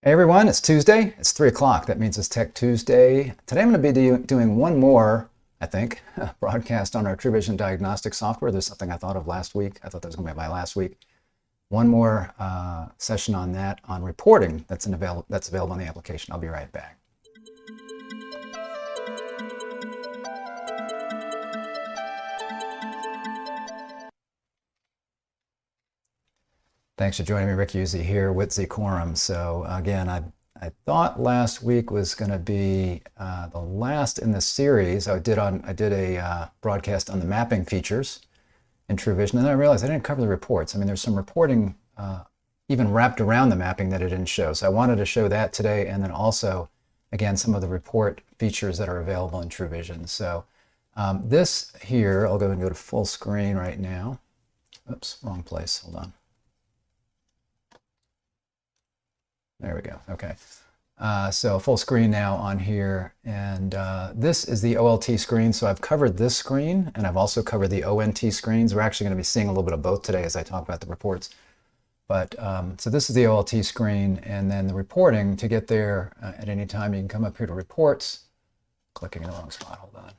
Hey everyone, it's Tuesday. It's 3 o'clock. That means it's Tech Tuesday. Today I'm going to be doing one more, I think, broadcast on our TruVizion Diagnostics software. There's something I thought of last week. I thought that was going to be my last week. One more session on that, on reporting that's available in the application. I'll be right back. Thanks for joining me. Rick Uzzi here with Zquorum. So again, I thought last week was going to be the last in the series. I did a broadcast on the mapping features in TruVision, and then I realized I didn't cover the reports. I mean, there's some reporting even wrapped around the mapping that it didn't show. So I wanted to show that today, and then also, again, some of the report features that are available in TruVision. So this here, I'll go and go to full screen right now. Oops, wrong place. Hold on. There we go. Okay. So full screen now on here. And this is the OLT screen. So I've covered this screen, and I've also covered the ONT screens. We're actually going to be seeing a little bit of both today as I talk about the reports. But so this is the OLT screen, and then the reporting. To get there at any time, you can come up here to reports. Clicking in the wrong spot. Hold on.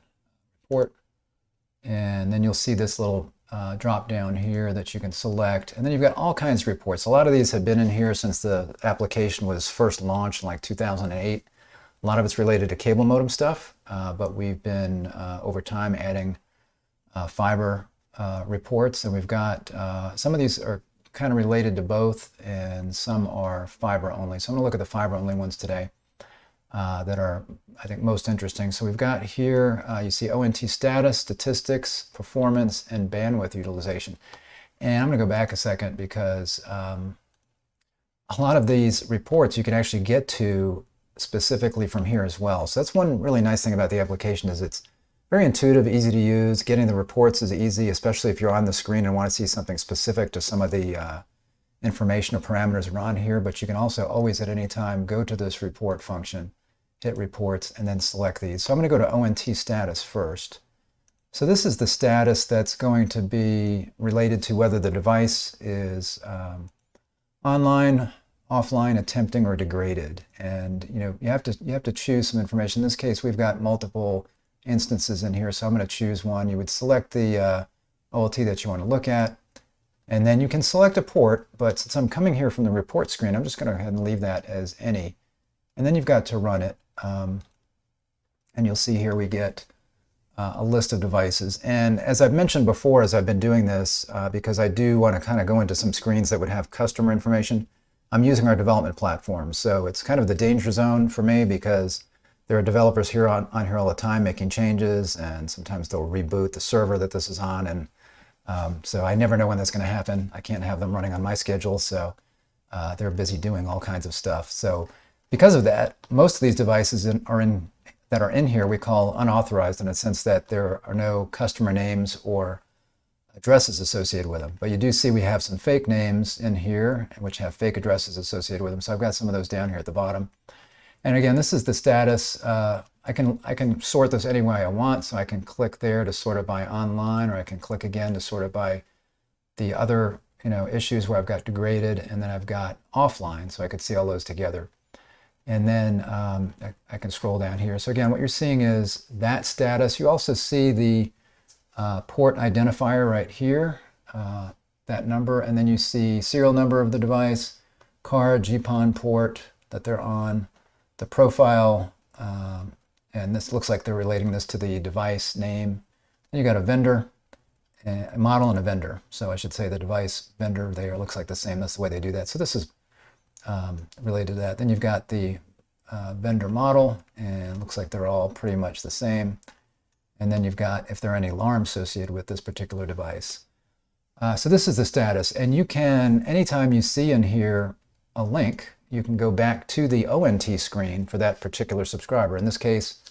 Report. And then you'll see this little drop down here that you can select, and then you've got all kinds of reports. A lot of these have been in here since the application was first launched in like 2008. A lot of it's related to cable modem stuff, but we've been over time adding fiber reports, and we've got some of these are kind of related to both, and some are fiber only. So I'm going to look at the fiber only ones today that are, I think, most interesting. So we've got here, you see ONT status, statistics, performance, and bandwidth utilization. And I'm going to go back a second because a lot of these reports you can actually get to specifically from here as well. So that's one really nice thing about the application is it's very intuitive, easy to use. Getting the reports is easy, especially if you're on the screen and want to see something specific to some of the information or parameters that are on here. But you can also always at any time go to this report function, hit reports, and then select these. So I'm going to go to ONT status first. So this is the status that's going to be related to whether the device is online, offline, attempting, or degraded. And you have to choose some information. In this case, we've got multiple instances in here, so I'm going to choose one. You would select the OLT that you want to look at, and then you can select a port. But since I'm coming here from the report screen, I'm just going to go ahead and leave that as any. And then you've got to run it. And you'll see here we get a list of devices. And as I've mentioned before, as I've been doing this, because I do want to kind of go into some screens that would have customer information, I'm using our development platform. So it's kind of the danger zone for me because there are developers here on here all the time making changes, and sometimes they'll reboot the server that this is on. And so I never know when that's going to happen. I can't have them running on my schedule, so they're busy doing all kinds of stuff. So because of that, most of these devices that are in here we call unauthorized, in a sense that there are no customer names or addresses associated with them. But you do see we have some fake names in here which have fake addresses associated with them. So I've got some of those down here at the bottom. And again, this is the status. I can sort this any way I want. So I can click there to sort it by online, or I can click again to sort it by the other issues where I've got degraded, and then I've got offline. So I could see all those together. And then I can scroll down here. So again, what you're seeing is that status. You also see the port identifier right here, that number, and then you see serial number of the device, card, GPON port that they're on, the profile, and this looks like they're relating this to the device name. Then you got a vendor, a model, and a vendor. So I should say the device vendor there looks like the same. That's the way they do that. So this is related to that. Then you've got the vendor model, and it looks like they're all pretty much the same. And then you've got if there are any alarms associated with this particular device. So this is the status, and you can, anytime you see in here a link, you can go back to the ONT screen for that particular subscriber. In this case,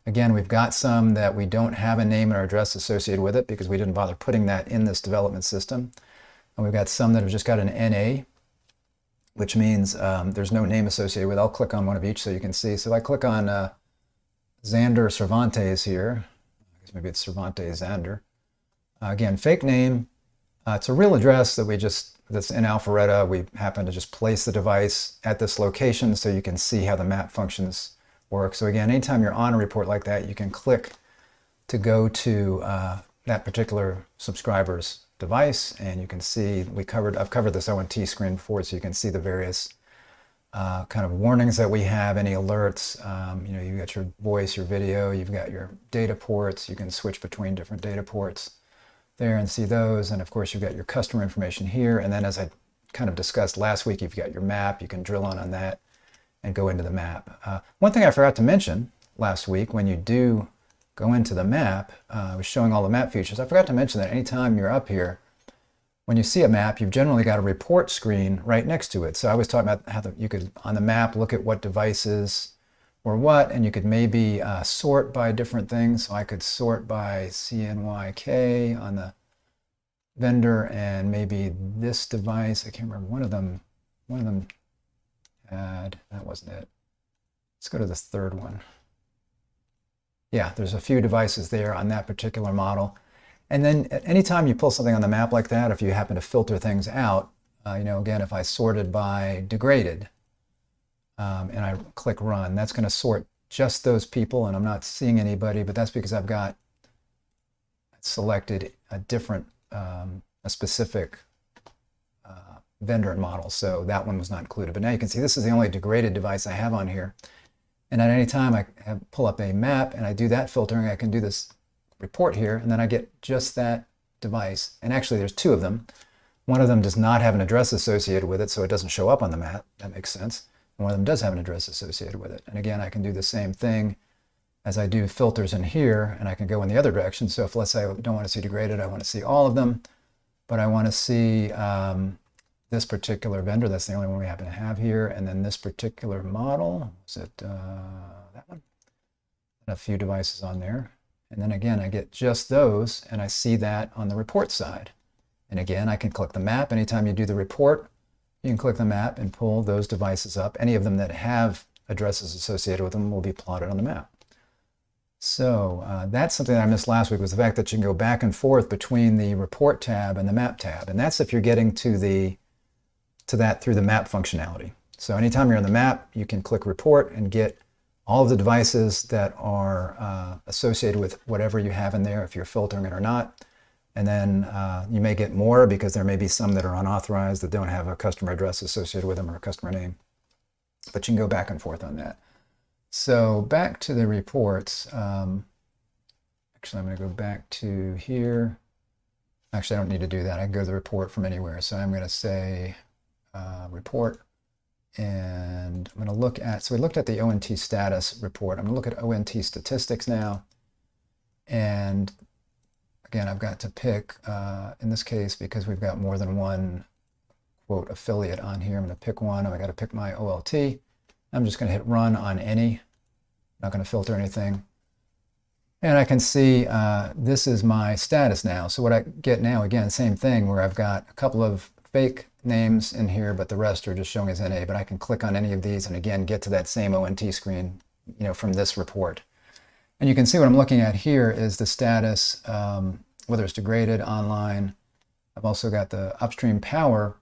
again, we've got some that we don't have a name or address associated with it because we didn't bother putting that in this development system. And we've got some that have just got an NA, which means there's no name associated with it. I'll click on one of each so you can see. So if I click on Xander Cervantes here, I guess maybe it's Cervantes Xander. Again, fake name, It's a real address that's in Alpharetta. We happen to just place the device at this location so you can see how the map functions work. So again, anytime you're on a report like that, you can click to go to that particular subscriber's device, and you can see I've covered this ONT screen before, so you can see the various kind of warnings that we have, any alerts. You've got your voice, your video, you've got your data ports. You can switch between different data ports there and see those. And of course, you've got your customer information here. And then, as I kind of discussed last week, you've got your map. You can drill on that and go into the map. One thing I forgot to mention last week, when you do go into the map, I was showing all the map features. I forgot to mention that anytime you're up here, when you see a map, you've generally got a report screen right next to it. So I was talking about how you could, on the map, look at what devices or what, and you could maybe sort by different things. So I could sort by CNYK on the vendor, and maybe this device, I can't remember, one of them had, that wasn't it. Let's go to this third one. Yeah, there's a few devices there on that particular model. And then anytime you pull something on the map like that, if you happen to filter things out, again, if I sorted by degraded and I click run, that's going to sort just those people, and I'm not seeing anybody, but that's because I've got selected a different, a specific vendor and model. So that one was not included. But now you can see this is the only degraded device I have on here. And at any time I pull up a map and I do that filtering, I can do this report here, and then I get just that device. And actually there's two of them. One of them does not have an address associated with it, so it doesn't show up on the map. That makes sense. And one of them does have an address associated with it. And again, I can do the same thing as I do filters in here, and I can go in the other direction. So if, let's say, I don't want to see degraded, I want to see all of them, but I want to see this particular vendor. That's the only one we happen to have here. And then this particular model, is it that one? And a few devices on there. And then again, I get just those, and I see that on the report side. And again, I can click the map. Anytime you do the report, you can click the map and pull those devices up. Any of them that have addresses associated with them will be plotted on the map. So that's something that I missed last week, was the fact that you can go back and forth between the report tab and the map tab. And that's if you're getting to that through the map functionality. So anytime you're on the map, you can click report and get all of the devices that are associated with whatever you have in there, if you're filtering it or not. And then you may get more, because there may be some that are unauthorized that don't have a customer address associated with them or a customer name. But you can go back and forth on that. So back to the reports. Actually, I'm going to go back to here. Actually, I don't need to do that. I can go to the report from anywhere. So I'm going to say report. And I'm going to look at, so we looked at the ONT status report. I'm going to look at ONT statistics now. And again, I've got to pick, in this case, because we've got more than one, quote, affiliate on here, I'm going to pick one. I've got to pick my OLT. I'm just going to hit run on any. Not going to filter anything. And I can see this is my status now. So what I get now, again, same thing, where I've got a couple of fake names in here, but the rest are just showing as NA. But I can click on any of these and again get to that same ONT screen, from this report. And you can see what I'm looking at here is the status, whether it's degraded, online. I've also got the upstream power,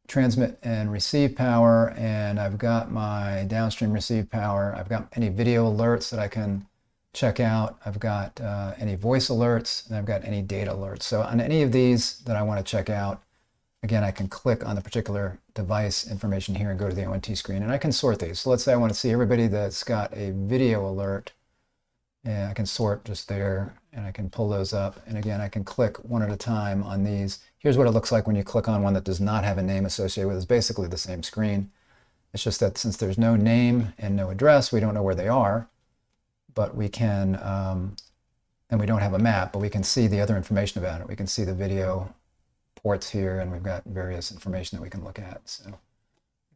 transmit and receive power, and I've got my downstream receive power. I've got any video alerts that I can check out. I've got any voice alerts, and I've got any data alerts. So on any of these that I want to check out, again, I can click on the particular device information here and go to the ONT screen, and I can sort these. So let's say I want to see everybody that's got a video alert, and I can sort just there, and I can pull those up. And again, I can click one at a time on these. Here's what it looks like when you click on one that does not have a name associated with it. It's basically the same screen. It's just that since there's no name and no address, we don't know where they are. But we can, and we don't have a map, but we can see the other information about it. We can see the video ports here, and we've got various information that we can look at. So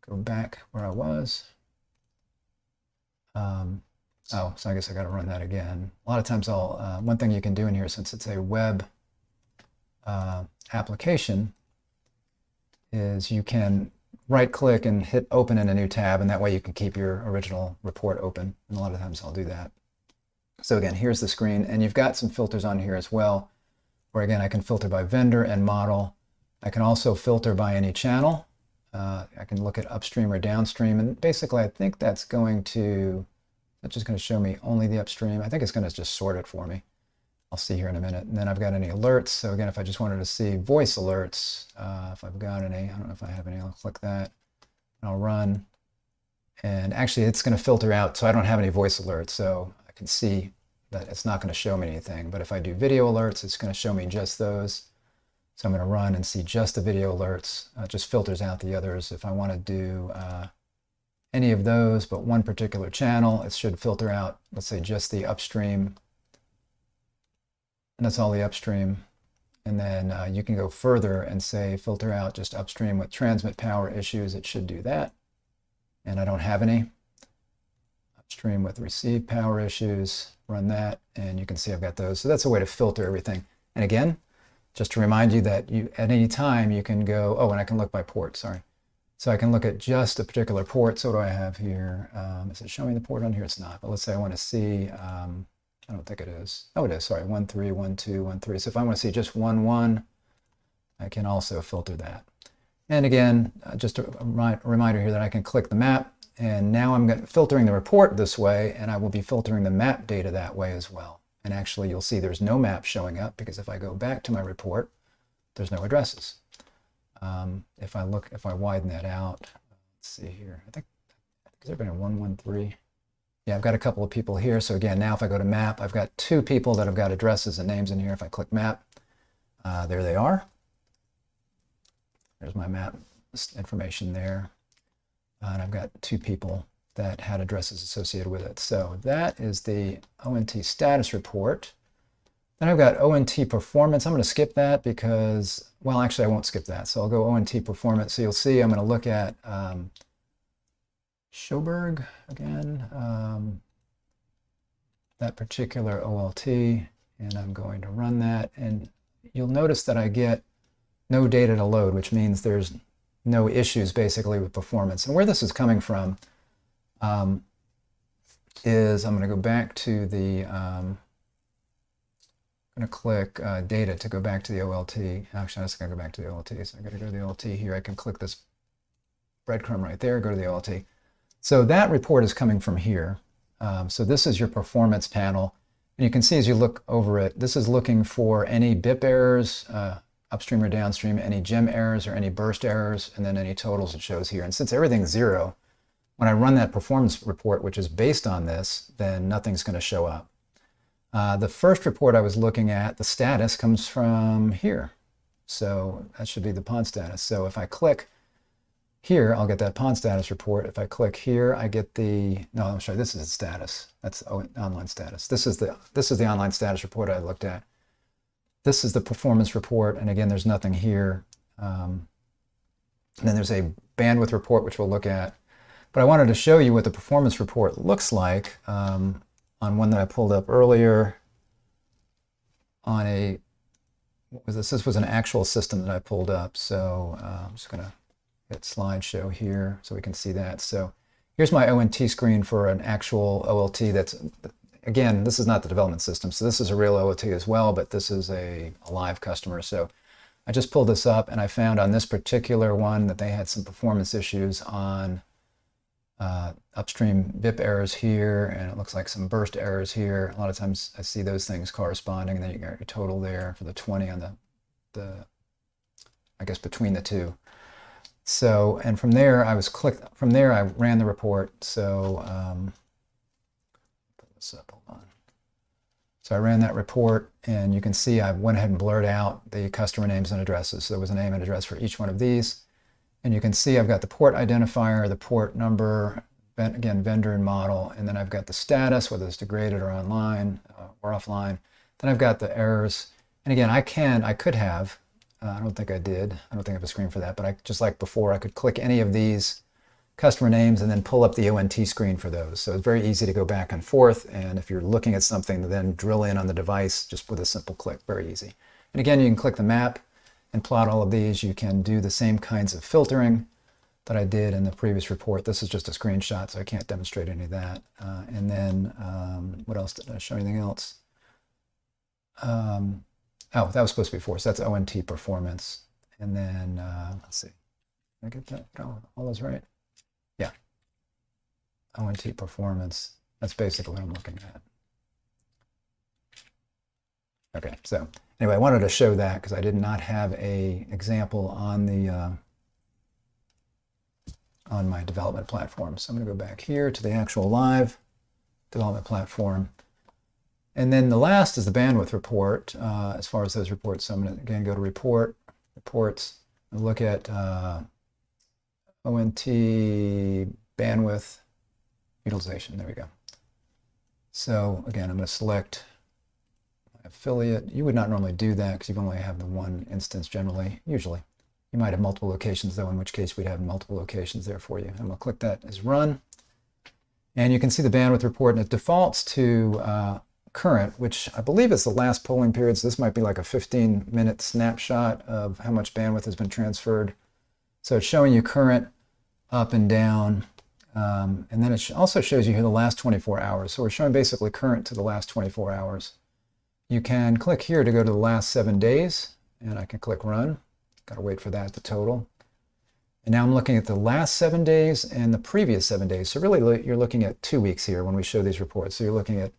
go back where I was. Oh, so I guess I got to run that again. A lot of times one thing you can do in here, since it's a web application, is you can right click and hit open in a new tab, and that way you can keep your original report open. And a lot of times I'll do that. So again, here's the screen, and you've got some filters on here as well, where again, I can filter by vendor and model. I can also filter by any channel. I can look at upstream or downstream, and basically I think that's just going to show me only the upstream. I think it's going to just sort it for me. I'll see here in a minute. And then I've got any alerts. So again, if I just wanted to see voice alerts, if I've got any, I don't know if I have any, I'll click that. I'll run. And actually it's going to filter out, so I don't have any voice alerts. So I can see that it's not going to show me anything. But if I do video alerts, it's going to show me just those. So I'm going to run and see just the video alerts. It just filters out the others. If I want to do any of those, but one particular channel, it should filter out, let's say, just the upstream. And that's all the upstream. And then you can go further and say, filter out just upstream with transmit power issues. It should do that. And I don't have any. Upstream with receive power issues, run that, and you can see I've got those. So that's a way to filter everything. And again, just to remind you that you at any time you can go, oh, and I can look by port, sorry. So I can look at just a particular port. So what do I have here? Is it showing the port on here? It's not. But let's say I want to see, I don't think it is. Oh, it is, sorry, 1, 3, 1, 2, 1, 3. So if I want to see just 1, 1, I can also filter that. And again, just a reminder here that I can click the map, and now I'm filtering the report this way, and I will be filtering the map data that way as well. And actually, you'll see there's no map showing up, because if I go back to my report, there's no addresses. If I widen that out, let's see here. I think has there been a 113? Yeah, I've got a couple of people here. So again, now if I go to map, I've got 2 people that have got addresses and names in here. If I click map, there they are. There's my map information there. And I've got 2 people that had addresses associated with it. So that is the ONT status report. Then I've got ONT performance. I'm going to skip that because, well, actually I won't skip that. So I'll go ONT performance. So you'll see I'm going to look at Schoberg again, that particular OLT, and I'm going to run that. And you'll notice that I get no data to load, which means there's no issues basically with performance. And where this is coming from is I'm going to go back to the, I'm going to click data to go back to the OLT. Actually, I'm just going to go back to the OLT. So I'm going to go to the OLT here. I can click this breadcrumb right there, go to the OLT. So that report is coming from here. So this is your performance panel. And you can see as you look over it, this is looking for any BIP errors, upstream or downstream, any gem errors or any burst errors, and then any totals it shows here. And since everything's 0, when I run that performance report, which is based on this, then nothing's going to show up. The first report I was looking at, the status, comes from here. So that should be the PON status. So if I click here, I'll get that PON status report. If I click here, I get the, no, I'm sorry, this is the status. That's online status. This is the online status report I looked at. This is the performance report, and again, there's nothing here. And then there's a bandwidth report, which we'll look at. But I wanted to show you what the performance report looks like on one that I pulled up earlier on a, what was this? This was an actual system that I pulled up. So I'm just going to hit slideshow here so we can see that. So here's my ONT screen for an actual OLT that's, again, this is not the development system, so this is a real OLT as well, but this is a live customer. So I just pulled this up, and I found on this particular one that they had some performance issues on upstream BIP errors here, and it looks like some burst errors here. A lot of times I see those things corresponding, and then you got your total there for the 20 on the I guess between the 2. So, and from there I ran the report. So put this up, hold on. So I ran that report, and you can see I went ahead and blurred out the customer names and addresses. So there was a name and address for each one of these. And you can see I've got the port identifier, the port number, again, vendor and model, and then I've got the status, whether it's degraded or online or offline. Then I've got the errors. And again, I could have, I don't think I did. I don't think I have a screen for that, but just like before, I could click any of these customer names and then pull up the ONT screen for those. So it's very easy to go back and forth. And if you're looking at something, then drill in on the device just with a simple click, very easy. And again, you can click the map and plot all of these. You can do the same kinds of filtering that I did in the previous report. This is just a screenshot, so I can't demonstrate any of that. And then what else? Did I show anything else? Oh, that was supposed to be 4. So that's ONT Performance. And then, let's see. Did I get that? All those right? Yeah. ONT Performance. That's basically what I'm looking at. Okay, so anyway, I wanted to show that because I did not have a example on the on my development platform. So I'm going to go back here to the actual live development platform. And then the last is the bandwidth report as far as those reports. So I'm going to again go to reports, and look at ONT bandwidth utilization. There we go. So again, I'm going to select affiliate. You would not normally do that because you only have the one instance generally, usually. You might have multiple locations though, in which case we'd have multiple locations there for you. I'm going to click that as run. And you can see the bandwidth report, and it defaults to current, which I believe is the last polling period. So this might be like a 15-minute snapshot of how much bandwidth has been transferred. So it's showing you current, up and down. And then it also shows you here the last 24 hours. So we're showing basically current to the last 24 hours. You can click here to go to the last 7 days, and I can click run. Got to wait for that to total. And now I'm looking at the last 7 days and the previous 7 days. So really you're looking at 2 weeks here when we show these reports. So you're looking at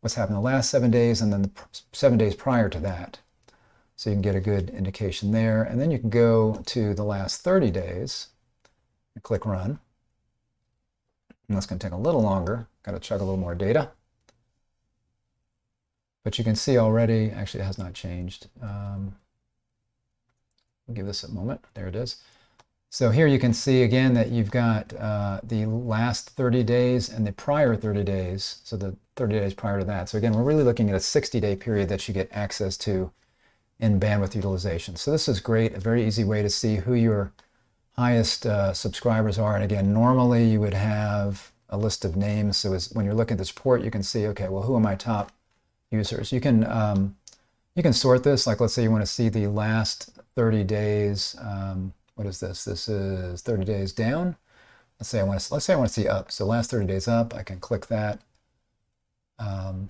what's happened the last 7 days and then the 7 days prior to that. So you can get a good indication there. And then you can go to the last 30 days and click run. And that's going to take a little longer. Got to chug a little more data. But you can see already, actually it has not changed. We'll give this a moment. There it is. So here you can see again that you've got the last 30 days and the prior 30 days. So the 30 days prior to that. So again, we're really looking at a 60-day period that you get access to in bandwidth utilization. So this is great, a very easy way to see who your highest subscribers are. And again, normally you would have a list of names. So when you're looking at this report, you can see, okay, well, who are my top users? You can sort this. Like, let's say you want to see the last 30 days. What is this? This is 30 days down. Let's say I want to see up. So last 30 days up, I can click that.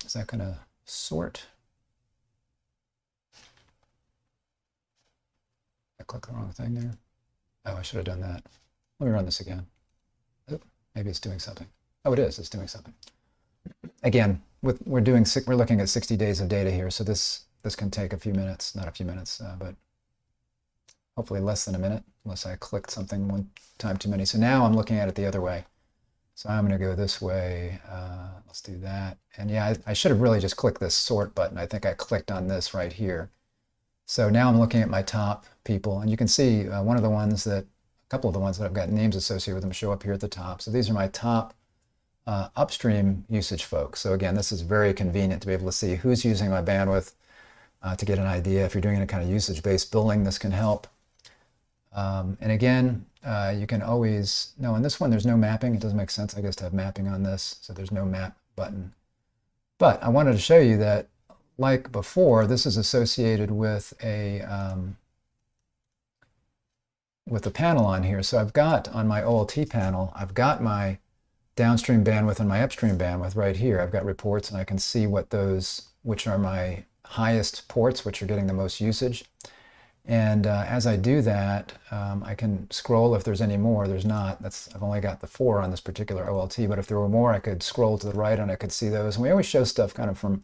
Is that going to sort? I clicked the wrong thing there. Oh, I should have done that. Let me run this again. Oh, maybe it's doing something. Oh, it is. It's doing something. Again, we're looking at 60 days of data here, so this can take a few minutes, not a few minutes, but hopefully less than a minute, unless I clicked something one time too many. So now I'm looking at it the other way. So I'm going to go this way. Let's do that. And yeah, I should have really just clicked this sort button. I think I clicked on this right here. So now I'm looking at my top people, and you can see a couple of the ones that I've got names associated with them show up here at the top. So these are my top upstream usage folks. So again, this is very convenient to be able to see who's using my bandwidth to get an idea. If you're doing any kind of usage-based billing, this can help. And again, you can always, no, on this one, there's no mapping. It doesn't make sense, I guess, to have mapping on this. So there's no map button. But I wanted to show you that, like before, this is associated with a panel on here. So I've got on my OLT panel, I've got my downstream bandwidth and my upstream bandwidth right here. I've got reports, and I can see which are my highest ports, which are getting the most usage. And as I do that, I can scroll if there's any more. There's not. I've only got the 4 on this particular OLT, but if there were more, I could scroll to the right and I could see those. And we always show stuff kind of from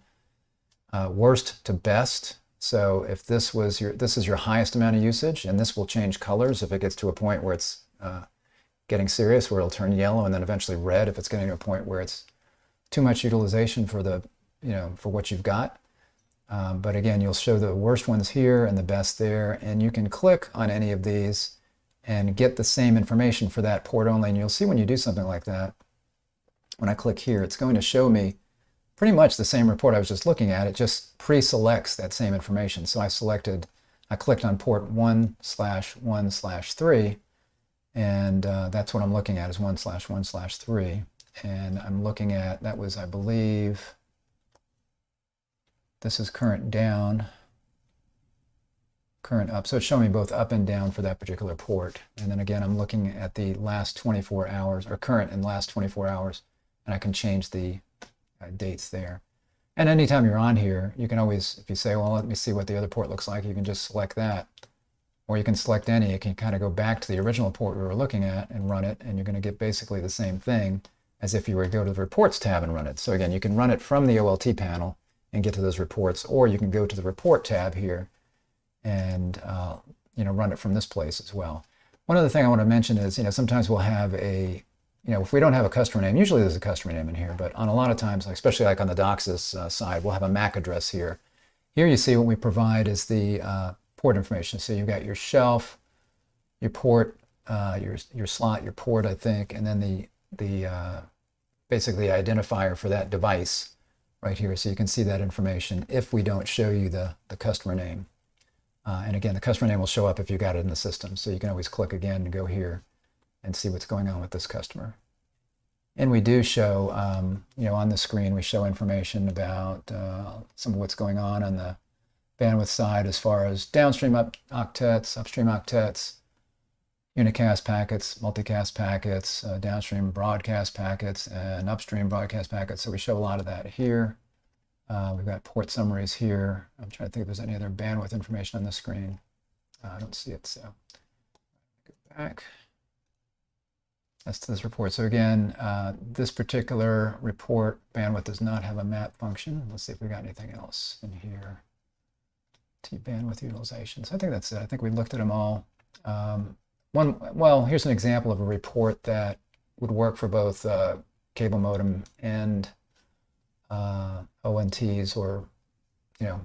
worst to best. So if this is your highest amount of usage, and this will change colors if it gets to a point where it's getting serious, where it'll turn yellow and then eventually red if it's getting to a point where it's too much utilization for for what you've got. But again, you'll show the worst ones here and the best there, and you can click on any of these and get the same information for that port only. And you'll see when you do something like that, when I click here, it's going to show me pretty much the same report I was just looking at. It just pre-selects that same information. So I clicked on port 1/1/3, and that's what I'm looking at is 1/1/3. And I'm looking at, that was, I believe, this is current down, current up. So it's showing me both up and down for that particular port. And then again, I'm looking at the last 24 hours, or current and last 24 hours, and I can change the dates there. And anytime you're on here, you can always, if you say, well, let me see what the other port looks like, you can just select that. Or you can select any. You can kind of go back to the original port we were looking at and run it, and you're going to get basically the same thing as if you were to go to the Reports tab and run it. So again, you can run it from the OLT panel and get to those reports, or you can go to the Report tab here and run it from this place as well. One other thing I want to mention is, sometimes we'll have a, if we don't have a customer name, usually there's a customer name in here, but on a lot of times, especially like on the DOCSIS side, we'll have a MAC address here. Here you see what we provide is the port information. So you've got your shelf, your port, your slot, your port, I think, and then the basically identifier for that device right here. So you can see that information if we don't show you the customer name. And again, the customer name will show up if you got it in the system. So you can always click again and go here and see what's going on with this customer. And we do show, on the screen, we show information about some of what's going on the bandwidth side as far as downstream octets, upstream octets, unicast packets, multicast packets, downstream broadcast packets, and upstream broadcast packets. So we show a lot of that here. We've got port summaries here. I'm trying to think if there's any other bandwidth information on the screen. I don't see it, so go back. That's to this report. So again, this particular report bandwidth does not have a map function. Let's see if we got anything else in here. T bandwidth utilization. So I think that's it. I think we looked at them all. Well, here's an example of a report that would work for both cable modem and ONTs, or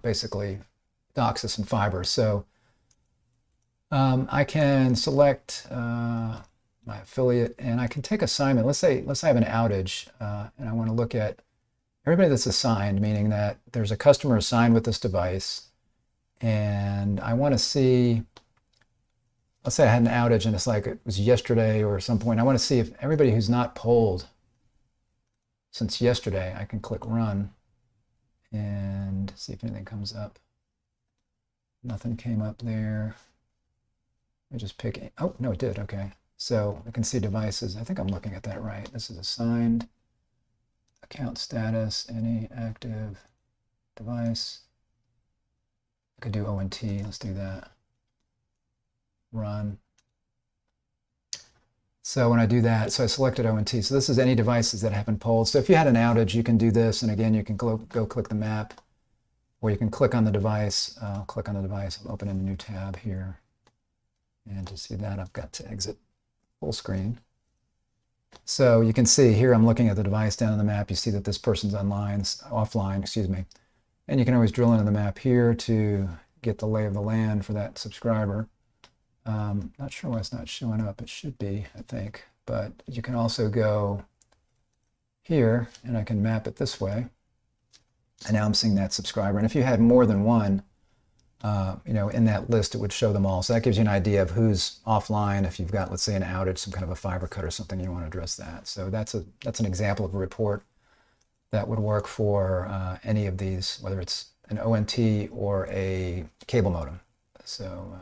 basically DOCSIS and fiber. So I can select my affiliate, and I can take assignment. Let's say I have an outage, and I want to look at everybody that's assigned, meaning that there's a customer assigned with this device, and I want to see. Let's say I had an outage, and it's like it was yesterday or some point. I want to see if everybody who's not polled since yesterday. I can click run and see if anything comes up. Nothing came up there. I just pick. Oh no, it did. Okay. So I can see devices. I think I'm looking at that right. This is assigned, account status, any active device. I could do ONT. Let's do that. Run. So when I do that, so I selected ONT. So this is any devices that have been polled. So if you had an outage, you can do this. And again, you can go click the map, or you can click on the device. I'll click on the device. I'm opening a new tab here. And to see that, I've got to exit full screen. So you can see here, I'm looking at the device down on the map. You see that this person's offline, excuse me. And you can always drill into the map here to get the lay of the land for that subscriber. Not sure why it's not showing up. It should be, I think. But you can also go here, and I can map it this way. And now I'm seeing that subscriber. And if you had more than one, in that list, it would show them all. So that gives you an idea of who's offline. If you've got, let's say, an outage, some kind of a fiber cut or something, you want to address that. So that's an example of a report that would work for any of these, whether it's an ONT or a cable modem. So,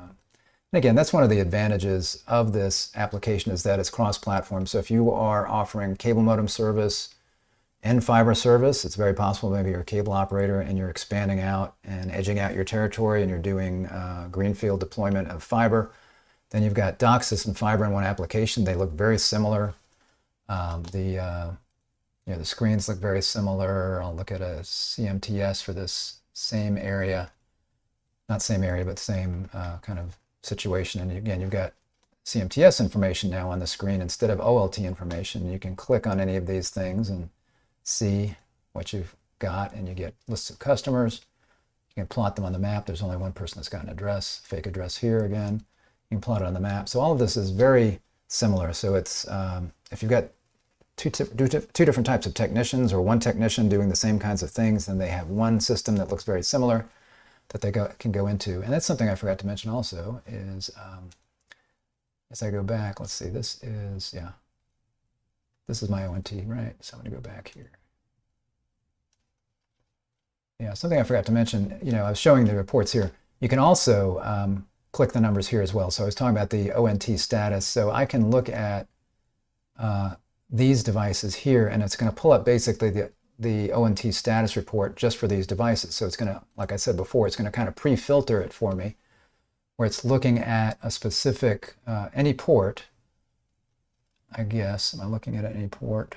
and again, that's one of the advantages of this application, is that it's cross-platform. So if you are offering cable modem service and fiber service, it's very possible maybe you're a cable operator and you're expanding out and edging out your territory, and you're doing greenfield deployment of fiber. Then you've got DOCSIS and fiber in one application. They look very similar. The screens look very similar. I'll look at a CMTS for this same area. Not same area, but same kind of situation. And again, you've got CMTS information now on the screen instead of OLT information. You can click on any of these things and see what you've got, and you get lists of customers. You can plot them on the map. There's only one person that's got an address, fake address here again. You can plot it on the map. So all of this is very similar. So it's if you've got two different types of technicians, or one technician doing the same kinds of things, then they have one system that looks very similar that they can go into. And that's something I forgot to mention also is, as I go back, let's see, this is my ONT, right? So I'm going to go back here. Yeah, something I forgot to mention, I was showing the reports here. You can also click the numbers here as well. So I was talking about the ONT status. So I can look at these devices here, and it's going to pull up basically the ONT status report just for these devices. So it's going to, like I said before, it's going to kind of pre-filter it for me, where it's looking at a specific, any port, I guess. Am I looking at any port?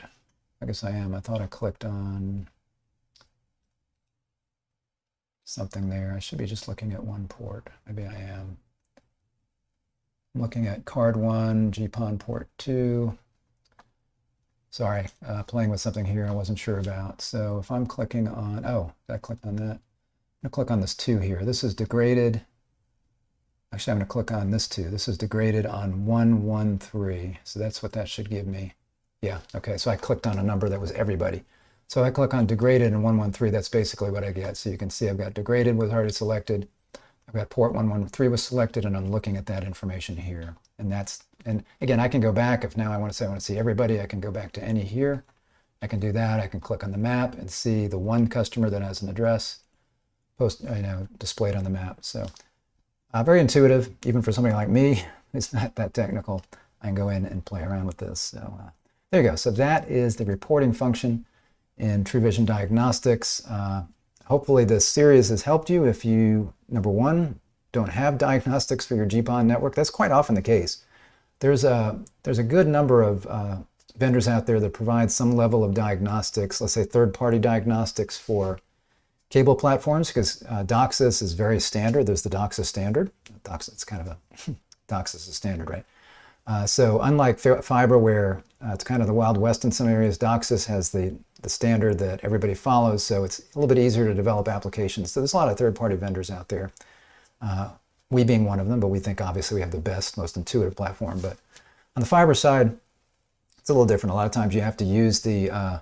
I guess I am. I thought I clicked on something there. I should be just looking at one port. Maybe I am. I'm looking at card 1, GPON port 2. Sorry, playing with something here I wasn't sure about. So if I'm clicking on, oh, I clicked on that. I'm going to click on this 2 here. This is degraded. Actually, I'm going to click on this 2. This is degraded on 113. So that's what that should give me. Yeah, okay, so I clicked on a number that was everybody. So I click on degraded and 113, that's basically what I get. So you can see I've got degraded was already selected. I've got port 113 was selected, and I'm looking at that information here. And again, I can go back if now I want to see everybody. I can go back to any here. I can do that. I can click on the map and see the one customer that has an address displayed on the map. So very intuitive, even for somebody like me. It's not that technical. I can go in and play around with this. So there you go. So that is the reporting function in TruVizion Diagnostics. Hopefully this series has helped you if you, number one, don't have diagnostics for your GPON network. That's quite often the case. There's a good number of vendors out there that provide some level of diagnostics, let's say third-party diagnostics for cable platforms, because DOCSIS is very standard. There's the DOCSIS standard. DOCSIS, it's kind of a DOCSIS is standard, right? So unlike fiber, where it's kind of the Wild West in some areas, DOCSIS has the standard that everybody follows, so it's a little bit easier to develop applications. So there's a lot of third-party vendors out there, we being one of them, but we think obviously we have the best, most intuitive platform. But on the fiber side, it's a little different. A lot of times you have to use the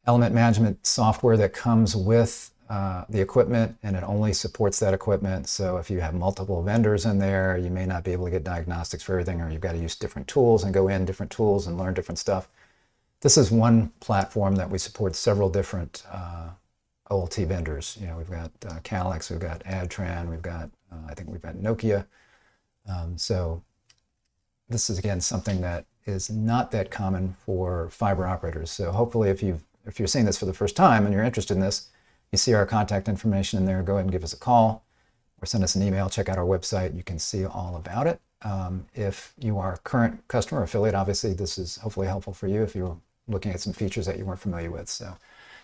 element management software that comes with the equipment, and it only supports that equipment. So if you have multiple vendors in there, you may not be able to get diagnostics for everything, or you've got to use different tools and go in different tools and learn different stuff. This is one platform that we support several different OLT vendors. You know, we've got Calix, we've got Adtran, we've got, I think we've got Nokia. So this is, again, something that is not that common for fiber operators. So hopefully if you're seeing this for the first time and you're interested in this, you see our contact information in there, go ahead and give us a call or send us an email. Check out our website. You can see all about it. If you are a current customer or affiliate, obviously this is hopefully helpful for you if you're looking at some features that you weren't familiar with. So,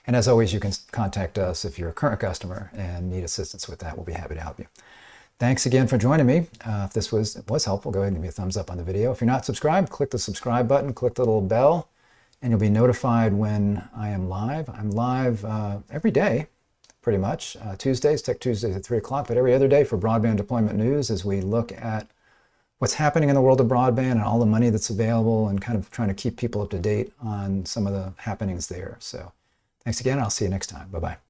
and as always, you can contact us if you're a current customer and need assistance with that. We'll be happy to help you. Thanks again for joining me. If this was helpful, go ahead and give me a thumbs up on the video. If you're not subscribed, click the subscribe button, click the little bell, and you'll be notified when I am live. I'm live every day, pretty much. Tuesdays, Tech Tuesdays at 3 o'clock, but every other day for broadband deployment news as we look at what's happening in the world of broadband and all the money that's available, and kind of trying to keep people up to date on some of the happenings there. So thanks again. I'll see you next time. Bye-bye.